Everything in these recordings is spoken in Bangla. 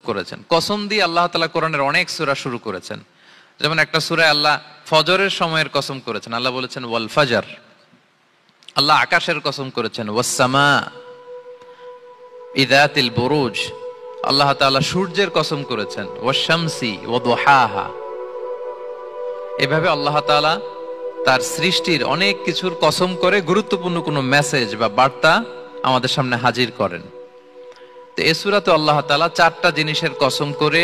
করেছেন। কসম দিয়ে আল্লাহ তাআলা কোরআনের অনেক সূরা শুরু করেছেন। যেমন একটা সূরায় আল্লাহ ফজরের সময়ের কসম করেছেন, আল্লাহ বলেছেন ওয়াল ফাজর। আল্লাহ আকাশের কসম করেছেন ওয়াস সামা ইযাতিল বুরুজ। আল্লাহ তাআলা সূর্যের কসম করেছেন ওয়াশ শামসি ওয়া দুহাহা। এভাবে আল্লাহ তাআলা তার সৃষ্টির অনেক কিছুর কসম করে গুরুত্বপূর্ণ কোনো মেসেজ বা বার্তা আমাদের সামনে হাজির করেন। তো এই সূরাতে আল্লাহ তাআলা 4টা জিনিসের কসম করে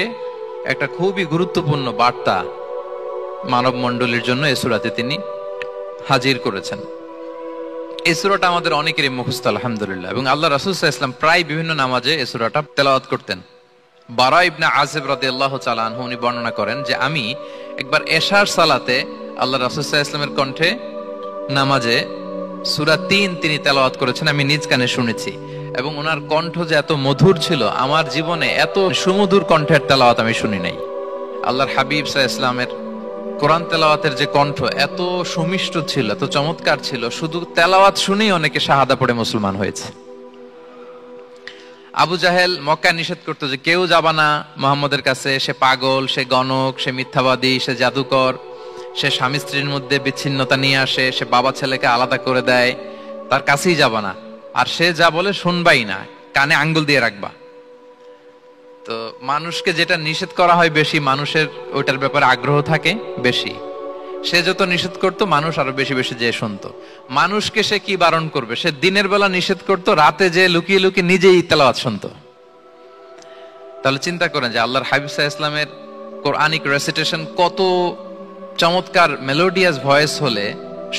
একটা খুবই গুরুত্বপূর্ণ বার্তা মানব মণ্ডলীর জন্য এই সূরাতে তিনি হাজির করেছেন। এই সূরাটা আমাদের অনেকেরই মুখস্থ আলহামদুলিল্লাহ, এবং আল্লাহ রাসূল সাল্লাল্লাহু আলাইহি ওয়াসাল্লাম প্রায় বিভিন্ন নামাজে এই সূরাটা তেলাওয়াত করতেন। বারা ইবনে আযিব রাদিয়াল্লাহু তাআলা আনহু উনি বর্ণনা করেন যে আমি একবার এশার সালাতে আল্লাহ রাসূল সাল্লাল্লাহু আলাইহি ওয়াসাল্লামের কণ্ঠে নামাজে সূরা ৩ তিনি তেলাওয়াত করেছেন, আমি নিজ কানে শুনেছি। এবং ওনার কণ্ঠ যে এত মধুর ছিল, আমার জীবনে এত সুমধুর কণ্ঠের তেলাওয়াত আমি শুনি নাই। আল্লাহর হাবিব সাল্লাল্লাহু আলাইহি ওয়াসাল্লামের কোরআন তেলাওয়াতের যে কণ্ঠ এত সুমিষ্ট ছিল, এত চমৎকার ছিল, শুধু তেলাওয়াত শুনেই অনেকে শাহাদা পড়ে মুসলমান হয়েছে। আবু জাহেল মক্কায় নিষেধ করতো যে কেউ যাবা না মুহাম্মদের কাছে, সে পাগল, সে গণক, সে মিথ্যাবাদী, সে জাদুকর, সে স্বামী স্ত্রীর মধ্যে বিচ্ছিন্নতা নিয়ে আসে, সে বাবা ছেলেকে আলাদা করে দেয়, তার কাছেই যাবা না। আর সে যা বলে শুনবাই না, কানে আঙ্গুল দিয়ে রাখবা। তো মানুষকে যেটা নিষেধ করা হয় বেশি, মানুষের ওইটার ব্যাপারে আগ্রহ থাকে বেশি। সে যত নিষেধ করতো মানুষ আরো বেশি বেশি যে শুনতো। মানুষকে সে কি বারণ করবে, সে দিনের বেলা নিষেধ করতো, রাতে যে লুকিয়ে লুকিয়ে নিজেই তেলাওয়াত শুনতো। তাহলে চিন্তা করেন যে আল্লাহর হাবিব সাল্লাল্লাহু আলাইহি ওয়াসাল্লামের কোরআনিক রেসিটেশন কত চমৎকার মেলোডিয়াস ভয়েস হলে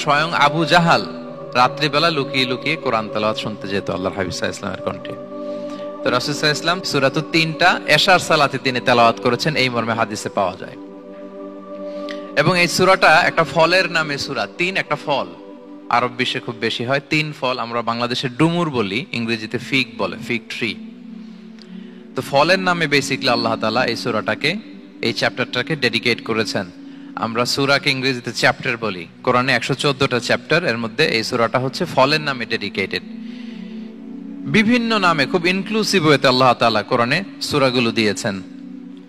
স্বয়ং আবু জাহাল রাত্রিবেলা লুকিয়ে লুকিয়ে কোরআন তেলাওয়াত শুনতে যেত আল্লাহর হাবিব সাল্লাল্লাহু আলাইহি ওয়াসাল্লামের কণ্ঠে। তো রাসূল সাল্লাল্লাহু আলাইহি ওয়াসাল্লাম সূরাতুত ৩টা এশার সালাতে তিনি তেলাওয়াত করেছেন, এই মর্মে হাদিসে পাওয়া যায়। এবং এই সূরাটা একটা ফলের নামে সূরা। ৩ একটা ফল, আরব বিশ্বে খুব বেশি হয় ৩ ফল। আমরা বাংলাদেশে ডুমুর বলি, ইংরেজিতে ফিগ বলে, ফিগ ট্রি। তো ফলের নামে বেসিক্যালি আল্লাহ তাআলা এই সূরাটাকে, এই চ্যাপ্টারটাকে ডেডিকেট করেছেন। আমরা সূরাকে ইংরেজিতে চ্যাপ্টার বলি। কোরআনে 114টা চ্যাপ্টার, এর মধ্যে এই সূরাটা হচ্ছে ফলের নামে ডেডিকেটেড। বিভিন্ন নামে খুব ইনক্লুসিভ ওয়েতে আল্লাহ তাআলা কোরআনে সূরাগুলো দিয়েছেন।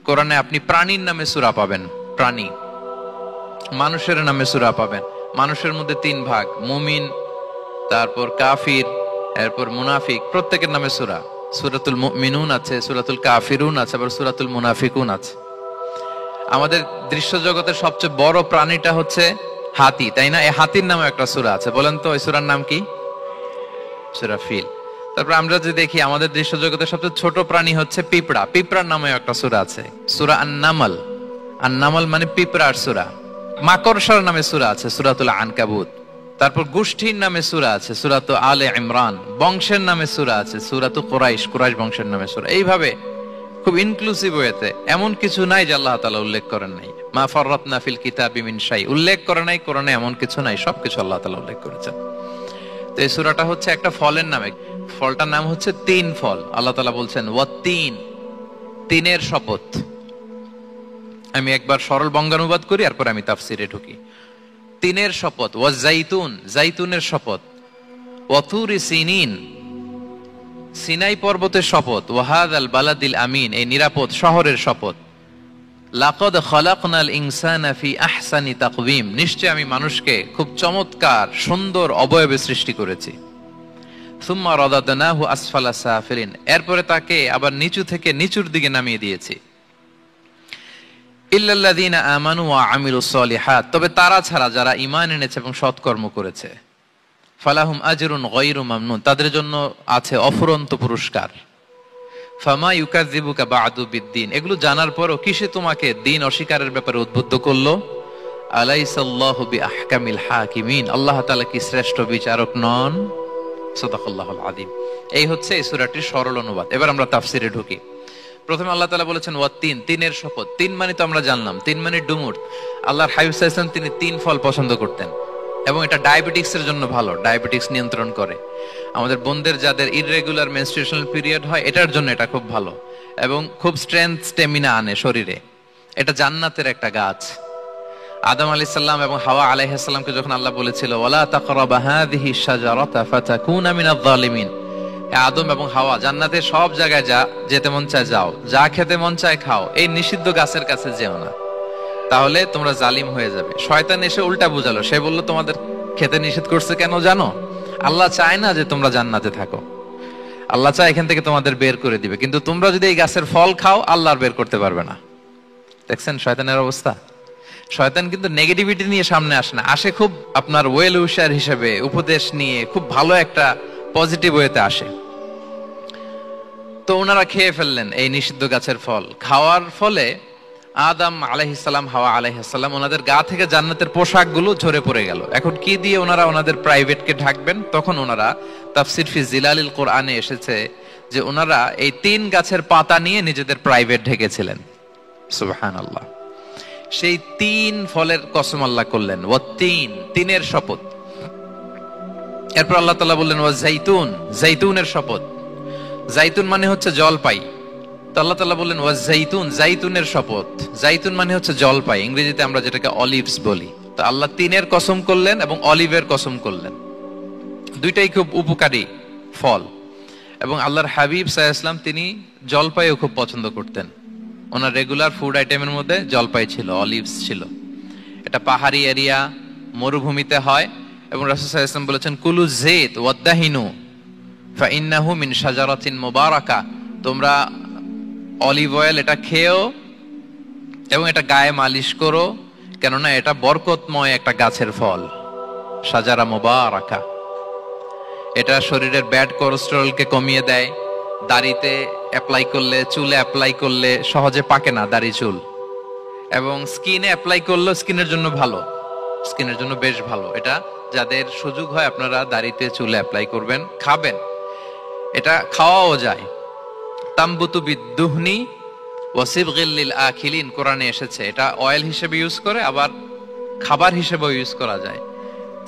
কোরআনে আপনি প্রাণীর নামে সূরা পাবেন, প্রাণী। মানুষের নামে সূরা পাবেন। মানুষের মধ্যে 3 ভাগ, মুমিন, তারপর কাফির, এরপর মুনাফিক। প্রত্যেকের নামে সূরা। সূরাতুল মুমিনুন আছে, সূরাতুল কাফিরুন আছে, আবার সূরাতুল মুনাফিকুন আছে। আমাদের দৃশ্য জগতের সবচেয়ে বড় প্রাণীটা হচ্ছে হাতি, তাই না? এই হাতির নামে একটা সূরা আছে। বলেন তো ওই সূরার নাম কি? সূরা ফিল। তারপর আমরা যে দেখি আমাদের দৃশ্য জগতের সবচেয়ে ছোট প্রাণী হচ্ছে পিঁপড়া। পিঁপড়ার নামে একটা সূরা আছে, সূরা আন-নামল। আন-নামল মানে পিঁপড়ার সূরা। মাকড়সার নামে সূরা আছে, সূরাতুল আনকাবুত। তারপর গোষ্ঠীর নামে সূরা আছে, সূরাতু আলে ইমরান। বংশের নামে সূরা আছে, সূরাতু কুরাইশ, কুরাইশ বংশের নামে সূরা। এইভাবে খুব ইনক্লুসিভ ওয়েতে, এমন কিছু নাই যে আল্লাহ তাআলা উল্লেখ করেন নাই। মা ফাররাতনা ফিল কিতাবি মিন শাই, উল্লেখ করে নাই কোরআনে এমন কিছু নাই, সবকিছু আল্লাহ তাআলা উল্লেখ করেছেন। তো এই সূরাটা হচ্ছে একটা ফলের নামে। ফলটার নাম হচ্ছে ৩ ফল। আল্লাহ তাআলা বলছেন ওয়াত-তিন, তিনের শপথ। আমি একবার সরল বঙ্গানুবাদ করি, এরপর আমি তাফসিরে ঢুকি। তিনের শপথ। ওয়াজ-জাইতুন, জাইতুনের শপথ। ওয়াতুরি সিনিন, সিনাই পর্বতের শপথ। ওয়াহাদাল বালাদিল আমিন, এই নিরাপদ শহরের শপথ। লাকাদ খালাকনাল ইনসানা ফি আহসানি তাকওয়িম, নিশ্চয় আমি মানুষকে খুব চমৎকার সুন্দর অবয়বে সৃষ্টি করেছি। সুম্মা রাদাদনাহু আসফালা সাফিলিন, এরপরে তাকে আবার নিচু থেকে নিচুর দিকে নামিয়ে দিয়েছি। ইল্লাল্লাযীনা আমানু ওয়া আমিলুস সলিহাত, তবে তারা ছাড়া যারা ঈমান এনেছে এবং সৎকর্ম করেছে। ফালাহুম আজরুন গায়রু মামনুন, তাদের জন্য আছে অফুরন্ত পুরস্কার। ফামা ইউকাযযিবুকা বা'দু বিদ্দিন, এগুলো জানার পরও কিসে তোমাকে দিন অস্বীকারের ব্যাপারে উদ্বুদ্ধ করলো? আলাইসাল্লাহু বিআহকামিল হাকিমিন, আল্লাহ তাআলা কি শ্রেষ্ঠ বিচারক নন? সাদাকাল্লাহুল আযীম। এই হচ্ছে এই সূরাটির সরল অনুবাদ। এবার আমরা তাফসিরে ঢুকি। প্রথমে আল্লাহ তাআলা বলেছেন ওয়াত-তিন, তিনের শপথ। ৩ মানে তো আমরা জানলাম, 3 মানে ডুমুর। আল্লাহর হাবিব সাল্লাল্লাহু আলাইহি ওয়াসাল্লাম তিনি 3 ফল পছন্দ করতেন, এবং এটা ডায়াবেটিক্সের জন্য ভালো, ডায়াবেটিক্স নিয়ন্ত্রণ করে। আমাদের বোনদের যাদের ইররেগুলার মেনস্ট্রুয়েশনাল পিরিয়ড হয়, এটার জন্য এটা খুব ভালো, এবং খুব স্ট্রেংথ, স্টেমিনা আনে শরীরে। এটা জান্নাতের একটা গাছ। আদম আলাইহিস সালাম এবং হাওয়া আলাইহিস সালামকে যখন আল্লাহ বলেছিল ওয়ালা তাকরাবা হাযিহি শাজারাতা ফাতাকুনা মিনাজ জালিমিন, আদম এবং হাওয়া জান্নাতে সব জায়গায় যা যেতে মন চায় যাও, যা খেতে মন চায় খাও, এই নিষিদ্ধ গাছের কাছে যেও না, তাহলে তোমরা জালিম হয়ে যাবে। শয়তান এসে উল্টা বুঝালো, সে বলল তোমাদের খেতে নিষেধ করছে কেন জানো? আল্লাহ চায় না যে তোমরা জান্নাতে থাকো, আল্লাহ চায় এখান থেকে তোমাদের বের করে দিবে, কিন্তু তোমরা যদি এই গাছের ফল খাও আল্লাহ আর বের করতে পারবে না। দেখছেন শয়তানের অবস্থা? শয়তান কিন্তু নেগেটিভিটি নিয়ে সামনে আসে না, আসে খুব আপনার ওয়েল উইশার হিসেবে, উপদেশ নিয়ে খুব ভালো একটা পজিটিভ ওয়েতে আসে। তো ওনারা খেয়ে ফেললেন এই নিষিদ্ধ গাছের ফল। খাওয়ার ফলে আদম আলাইহিস সালাম, হাওয়া আলাইহিস সালাম, ওনাদের গা থেকে জান্নাতের পোশাকগুলো ঝরে পড়ে গেল। এখন কি দিয়ে ওনারা ওনাদের প্রাইভেটকে ঢাকবেন? তখন ওনারা তাফসির ফি জিলালিল কোরআনে এসেছে যে ওনারা এই 3 গাছের পাতা নিয়ে নিজেদের প্রাইভেট ঢেকেছিলেন। সুবহানাল্লাহ। সেই 3 ফলের কসম আল্লাহ করলেন, ওয়া তিনের শপথ। এরপর আল্লাহ তাআলা বললেন ওয়া জাইতুন, জাইতুনের শপথ। জাইতুন মানে হচ্ছে জলপাই। তো আল্লাহ তাআলা বললেন ওয়া জাইতুন, জাইতুনের শপথ। জাইতুন মানে হচ্ছে জলপাই, ইংরেজিতে আমরা যেটাকে অলিভস বলি। তো আল্লাহ 3-এর কসম করলেন এবং অলিভের কসম করলেন। দুইটাই খুব উপকারী ফল, এবং আল্লাহর হাবিব সাল্লাল্লাহু আলাইহি ওয়াসাল্লাম তিনি জলপাইও খুব পছন্দ করতেন। ওনার রেগুলার ফুড আইটেমের মধ্যে জলপাই ছিল, অলিভস ছিল। এটা পাহাড়ি এরিয়া, মরুভূমিতে হয়, এবং রাসূল সাল্লাল্লাহু আলাইহি ওয়াসাল্লাম বলেছেন কুলু যাইত ওয়াদাহিনু ফাইন্নাহু মিন শাজারাতিন মুবারাকা। তোমরা অলিভ অয়েল এটা খেও এবং এটা গায়ে মালিশ করো, কেননা এটা বরকতময় একটা গাছের ফল, শাজারা মুবারাকা। এটা শরীরের ব্যাড কোলেস্টেরলকে কমিয়ে দেয়। দাড়িতে অ্যাপ্লাই করলে, চুলে অ্যাপ্লাই করলে সহজে পাকে না দাড়ি চুল, এবং স্কিনে অ্যাপ্লাই করলে স্কিনের জন্য ভালো, স্কিনের জন্য বেশ ভালো। এটা যাদের সুযোগ হয় আপনারা দাড়িতে চুলে অ্যাপ্লাই করবেন, খাবেন। এটা খাওয়াও যায়। তামবুতু বিদ্দুহনি ওয়াসিবগিল লিল আখিলিন, কোরআনে এসেছে। এটা অয়েল হিসেবে ইউজ করে, আবার খাবার হিসেবেও ইউজ করা যায়।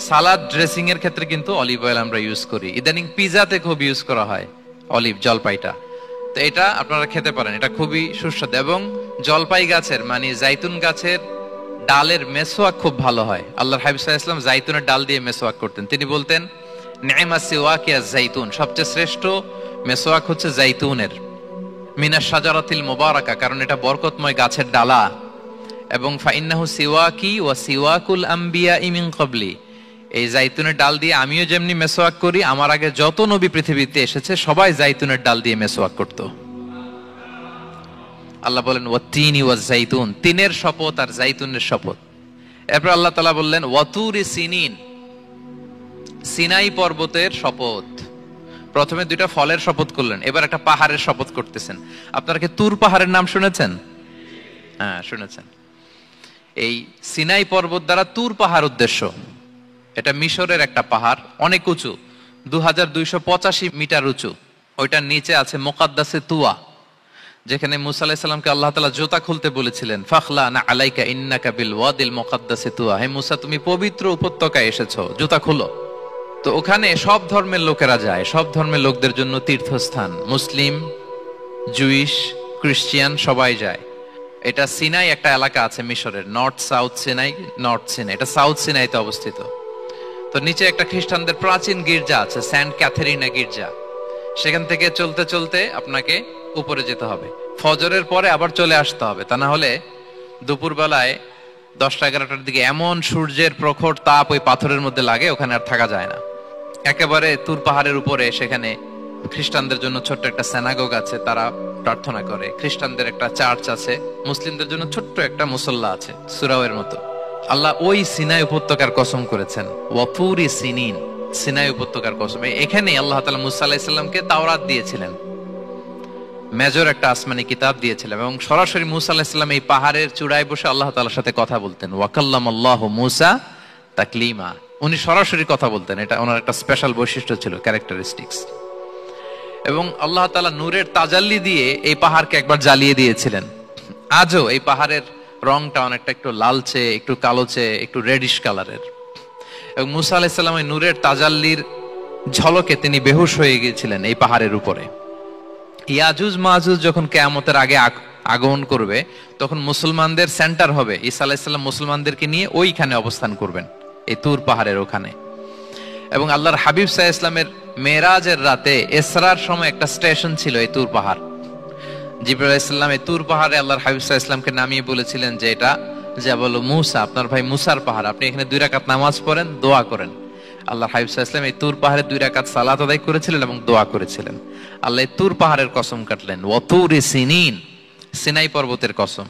সালাদ ড্রেসিং এর ক্ষেত্রে কিন্তু অলিভ অয়েল আমরা ইউজ করি। ইদানিং পিজাতে খুব ইউজ করা হয় অলিভ, জলপাইটা। তো এটা আপনারা খেতে পারেন, এটা খুবই সুস্বাদু। এবং জলপাই গাছের মানে জাইতুন গাছের ডালের মেসওয়াক খুব ভালো হয়। আল্লাহর হাবিব সাল্লাল্লাহু আলাইহি ওয়াসাল্লাম জাইতুনের ডাল দিয়ে মেসওয়াক করতেন। তিনি বলতেন নি'মা সিওয়াকিয়া জাইতুন, সবচেয়ে শ্রেষ্ঠ মেসওয়াক হচ্ছে জাইতুনের, মিনাশ শাজারাতিল মুবারাকা, কারণ এটা বরকতময় গাছের ডালা। এবং ফাইন্নাহু সিওয়াকি ওয়া সিওয়াকুল আম্বিয়া মিন ক্বাবলি, এই জাইতুনের ডাল দিয়ে আমিও যেমনি মেসওয়াক করি, আমার আগে যত নবী পৃথিবীতে এসেছে সবাই জাইতুনের ডাল দিয়ে মেসওয়াক করত। আল্লাহ বলেন ওয়া তিনি ওয়া জাইতুন, 3-এর শপথ আর জাইতুনের শপথ। এরপর আল্লাহ তাআলা বললেন ওয়া তুরি সিনিন, সিনাই পর্বতের শপথ। প্রথমে 2টা ফলের শপথ করলেন, এবার একটা পাহাড়ের শপথ করতেছেন। আপনারা কি তুর পাহাড়ের নাম শুনেছেন? হ্যাঁ, শুনেছেন। এই সিনাই পর্বত দ্বারা তুর পাহাড় উদ্দেশ্য। এটা মিশরের একটা পাহাড়, অনেক উঁচু, 2285 মিটার উঁচু। ওইটার নিচে আছে মুকাদ্দাসে তুয়া, যেখানে মুসা আলাইহিস সালামকে আল্লাহ তাআলা জুতা খুলতে বলেছিলেন, ফাখলা না আলাইকা ইন্নাকা বিল ওয়াদিল মুকাদ্দাসে তুয়া, হে মুসা তুমি পবিত্র উপত্যকায় এসেছো, জুতা খুলো। তো ওখানে সব ধর্মের লোকেরা যায়, সব ধর্মের লোকদের জন্য তীর্থস্থান, মুসলিম, জুইশ, খ্রিস্টিয়ান সবাই যায়। এটা সিনাই একটা এলাকা আছে মিশরের, north south Sinai, north Sinai, এটা সাউথ সিনাইতে অবস্থিত। তো নিচে একটা খ্রিস্টানদের প্রাচীন গির্জা আছে, সেন্ট ক্যাথেরিনা গির্জা। সেখান থেকে চলতে চলতে আপনাকে উপরে যেতে হবে, ফজরের পরে আবার চলে আসতে হবে, তা না হলে দুপুর বেলায় 10টা-11টার দিকে এমন সূর্যের প্রখর তাপ ওই পাথরের মধ্যে লাগে, ওখানে আর থাকা যায় না। একেবারে তুর পাহাড়ের উপরে সেখানে খ্রিস্টানদের জন্য ছোট্ট একটা সিনাগোগ আছে, তারা প্রার্থনা করে। খ্রিস্টানদের একটা চার্চ আছে, মুসলিমদের জন্য ছোট্ট একটা মুসল্লা আছে, সুরাওয়ের মতো। আল্লাহ ওই সিনাই উপত্যকার কসম করেছেন, ওয়াতুরি সিনিন, সিনাই উপত্যকার কসম। এখানে আল্লাহ তাআলা মুসা আলাইহিস সালামকে তাওরাত দিয়েছিলেন, মেজর একটা আসমানি কিতাব দিয়েছিলেন, এবং সরাসরি মুসা আলাইহিস সালাম এই পাহাড়ের চূড়ায় বসে আল্লাহ তাআলার সাথে কথা বলতেন। ওয়া কাল্লামাল্লাহু মুসা তাকলিমা, উনি সরাসরি কথা বলতেন, এটা ওনার একটা স্পেশাল বৈশিষ্ট্য ছিল, ক্যারেক্টারিস্টিক্স। এবং আল্লাহ তাআলা নূরের তাজাল্লি দিয়ে এই পাহাড়কে একবার জ্বালিয়ে দিয়েছিলেন। আজও এই পাহাড়ের রংটা অনেকটা একটু লালচে, একটু কালোচে, একটু রেডিশ কালারের। এবং মুসা আলাইহিস সালাম এই নূরের তাজাল্লির ঝলকে তিনি বেহুশ হয়ে গিয়েছিলেন এই পাহাড়ের উপরে। ইয়াজুজ মাজুজ যখন কিয়ামতের আগে আগমন করবে, তখন মুসলমানদের সেন্টার হবে। ঈসা আলাইহিস সালাম মুসলমানদেরকে নিয়ে ওইখানে অবস্থান করবেন, এই তুর পাহাড়ের ওখানে। এবং আল্লাহর হাবিব সাল্লাল্লাহু আলাইহি ইসলামের মেরাজের রাতে ইসরার সময় একটা স্টেশন ছিল এই তুর পাহাড়। জিবরাইল আলাইহিস সালাম এই তুর পাহাড়ে আল্লাহর হাবিব সাল্লাল্লাহু আলাইহি ইসলামকে নামিয়ে বলেছিলেন যে এটা জাবাল মুসা, আপনার ভাই মুসার পাহাড়, আপনি এখানে 2 রাকাত নামাজ পড়েন, দোয়া করেন। আল্লাহর হাবিব সাল্লাল্লাহু আলাইহি ইসলাম এই তুর পাহাড়ে 2 রাকাত সালাত আদায় করেছিলেন এবং দোয়া করেছিলেন। আল্লাহ এই তুর পাহাড়ের কসম কাটলেন, ওয়াতুরি সিনিন, সিনাই পর্বতের কসম।